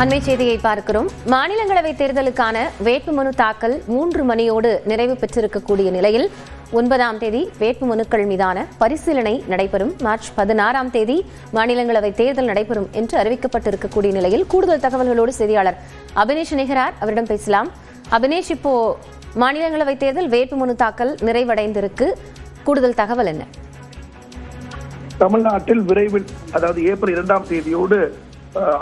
அண்மை செய்தியை பார்க்கிறோம். மாநிலங்களவை தேர்தலுக்கான வேட்புமனு தாக்கல் 3 மணியோடு நிறைவு பெற்றிருக்கக்கூடிய நிலையில் 9ஆம் தேதி வேட்புமனுக்கள் மீதான பரிசீலனை நடைபெறும். மார்ச் 16ஆம் தேதி மாநிலங்களவை தேர்தல் நடைபெறும் என்று அறிவிக்கப்பட்டிருக்கக்கூடிய நிலையில் கூடுதல் தகவல்களோடு செய்தியாளர் அபினேஷ் இணைகிறார். அவரிடம் பேசலாம். அபினேஷ், இப்போ மாநிலங்களவை தேர்தல் வேட்புமனு தாக்கல் நிறைவடைந்திருக்கு. கூடுதல் தகவல் என்ன? தமிழ்நாட்டில் விரைவில், அதாவது ஏப்ரல் 2ஆம் தேதியோடு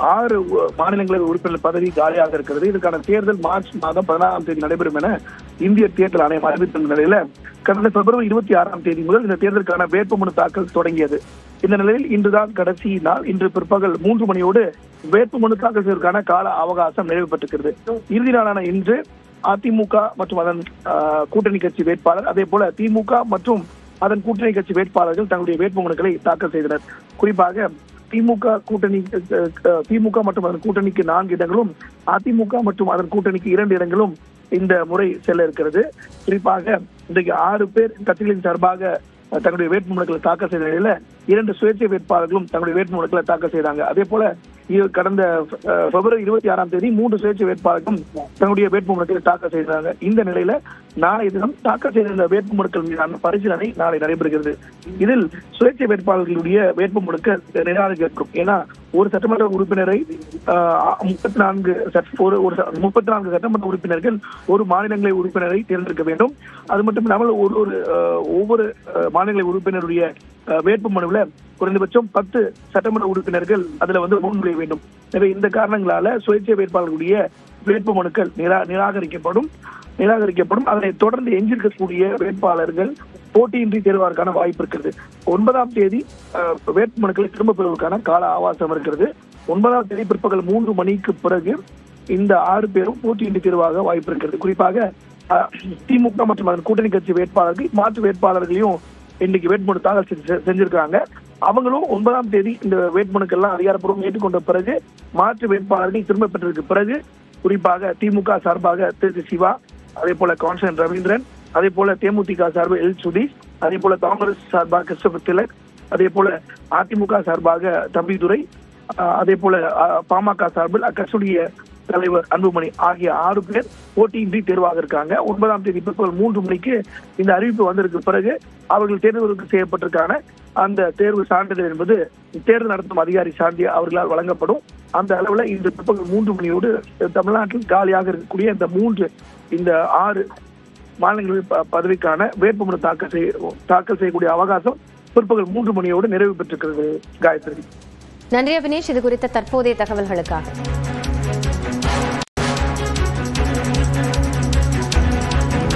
6 மாநிலங்களவை உறுப்பினர் பதவி காலியாக இருக்கிறது. இதுக்கான தேர்தல் மார்ச் மாதம் 16ஆம் தேதி நடைபெறும் என இந்திய தேர்தல் ஆணையம் அறிவித்துள்ள நிலையில கடந்த பிப்ரவரி 26ஆம் தேதி முதல் இந்த தேர்தலுக்கான வேட்புமனு தாக்கல் தொடங்கியது. இந்த நிலையில் இன்றுதான் கடைசி நாள். இன்று பிற்பகல் 3 மணியோடு வேட்புமனு தாக்கல் செய்வதற்கான கால அவகாசம் நிறைவு பெற்றிருக்கிறது. இறுதி நாளான இன்று அதிமுக மற்றும் அதன் கூட்டணி கட்சி வேட்பாளர், அதே போல திமுக மற்றும் அதன் கூட்டணி கட்சி வேட்பாளர்கள் தங்களுடைய வேட்புமனுக்களை தாக்கல் செய்தனர். குறிப்பாக திமுக மற்றும் அதன் கூட்டணிக்கு 4 இடங்களும், அதிமுக மற்றும் அதன் கூட்டணிக்கு 2 இடங்களும் இந்த முறை செல்ல இருக்கிறது. குறிப்பாக இன்றைக்கு 6 பேர் கட்சிகளின் சார்பாக தங்களுடைய வேட்புமனுக்களை தாக்கல் செய்த நிலையில 2 சுயேட்சை வேட்பாளர்களும் தங்களுடைய வேட்புமனுக்களை தாக்கல் செய்தாங்க. அதே போல கடந்த பிப்ரவரி 26ஆம் தேதி 3 சுயேட்சை வேட்பாளர்களும் தங்களுடைய வேட்புமனுக்களை தாக்கல் செய்தாங்க. இந்த நிலையில நாளைய தினம் தாக்கல் செய்த வேட்புமனுக்கள் மீதான பரிசீலனை நாளை நடைபெறுகிறது. இதில் சுயேட்சை வேட்பாளர்களுடைய வேட்புமனுக்கள் நிராகரிக்கப்படும். ஏன்னா ஒரு சட்டமன்ற உறுப்பினரை 34 சட்டமன்ற உறுப்பினர்கள் ஒரு மாநிலங்களவை உறுப்பினரை தேர்ந்தெடுக்க வேண்டும். அது மட்டும் இல்லாமல் ஒவ்வொரு மாநிலங்களவை உறுப்பினருடைய வேட்புமனுவில் குறைந்தபட்சம் 10 சட்டமன்ற உறுப்பினர்கள் அதுல முன்மொழிய வேண்டும். எனவே இந்த காரணங்களால சுயேட்சை வேட்பாளர்களுடைய வேட்புமனுக்கள் நிராகரிக்கப்படும். அதனைத் தொடர்ந்து எஞ்சிருக்கக்கூடிய வேட்பாளர்கள் போட்டியின்றி தேர்வதற்கான வாய்ப்பு இருக்கிறது. 9ஆம் தேதி வேட்புமனுக்களை திரும்ப பெறுவதற்கான கால அவகாசம் இருக்கிறது. 9ஆம் தேதி பிற்பகல் 3 மணிக்கு பிறகு இந்த 6 பேரும் போட்டியின்றி தேர்வாக வாய்ப்பு இருக்கிறது. குறிப்பாக திமுக மற்றும் அதன் கூட்டணி கட்சி வேட்பாளர்கள் மாற்று வேட்பாளர்களையும் இன்னைக்கு வேட்புமனு தாக்கல் செஞ்சிருக்காங்க. அவங்களும் 9ஆம் தேதி இந்த வேட்புமனுக்கள் எல்லாம் அதிகாரப்பூர்வம் ஏற்றுக்கொண்ட பிறகு மாற்று வேட்பாளர்கள் திரும்ப பெற்றதற்கு பிறகு, குறிப்பாக திமுக சார்பாக திரு சிவா, அதே போல கான்ஸ்டன் ரவீந்திரன், அதே போல தேமுதிக சார்பாக எல் சுதீஷ், அதே போல காங்கிரஸ் சார்பாக கிறிஸ்டோபர் திலக், அதே போல அதிமுக சார்பாக தம்பிதுரை, அதே போல பாமக சார்பில் அக்கட்சியுடைய தலைவர் அன்புமணி ஆகிய 6 பேர் போட்டியின்றி தேர்வாக இருக்காங்க. 9ஆம் தேதி பிற்பகல் 3 மணிக்கு இந்த அறிவிப்பு வந்திருக்கு பிறகு அவர்கள் தேர்தலுக்கு செய்யப்பட்டிருக்கான அந்த தேர்வு சான்றிதழ் என்பது தேர்தல் நடத்தும் அதிகாரி சார்ந்திய அவர்களால் வழங்கப்படும். அந்த அளவுல இன்று பிற்பகல் 3 மணியோடு தமிழ்நாட்டில் காலியாக இருக்கக்கூடிய இந்த 6 மாநிலங்களவை பதவிக்கான வேட்புமனு தாக்கல் செய்யக்கூடிய அவகாசம் பிற்பகல் 3 மணியோடு நிறைவு பெற்றிருக்கிறது. காயத்ரி, நன்றி அபினேஷ், இது குறித்த தற்போதைய தகவல்களுக்காக.